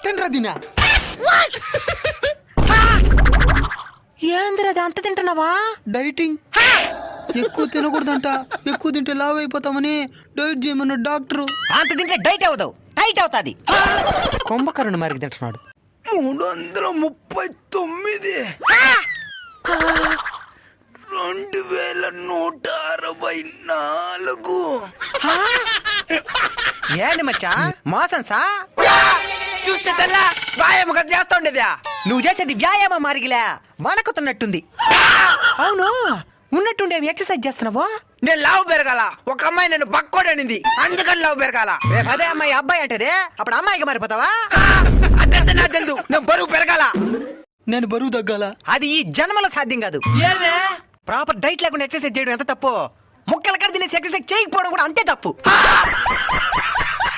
తినరా తినా ఏందిరది అంత తింటున్నావా? డైటింగ్. ఎక్కువ తినకూడదంట, ఎక్కువ తింటే లావ్ అయిపోతామని డైట్ చేయమన్న డాక్టరు. అంత తింటే డైట్ అవుతావు, టైట్ అవుతాది. కుంభకర్ణ మరికి తింటున్నాడు. 339 2164 ఏంది మచ్చా మోసం సా? చూస్తే తెల్లా వ్యాయామం కదా చేస్తా ఉండేదా? నువ్వు చేసేది వ్యాయామం మారిగిలే, వణకుతున్నట్టుంది. అవును, ఉన్నట్టుండేవి ఎక్సర్సైజ్ చేస్తున్నావా? నేను లావు పెరగాల, ఒక అమ్మాయి నన్ను బక్కోడనింది, అందుకని లావు పెరగాల. రేపు అదే అమ్మాయి అబ్బాయి అంటేదే, అప్పుడు అమ్మాయికి మారిపోతావా? అదంతా నాకు తెలుసు, నేను బరువు పెరగాల. నేను బరువు తగ్గాల. అది ఈ జన్మలో సాధ్యం కాదు. ప్రాపర్ డైట్ లేకుండా ఎక్సర్సైజ్ చేయడం ఎంత తప్పు, ముక్కల కడ తినేసి ఎక్సర్సైజ్ చేయకపోవడం కూడా అంతే తప్పు.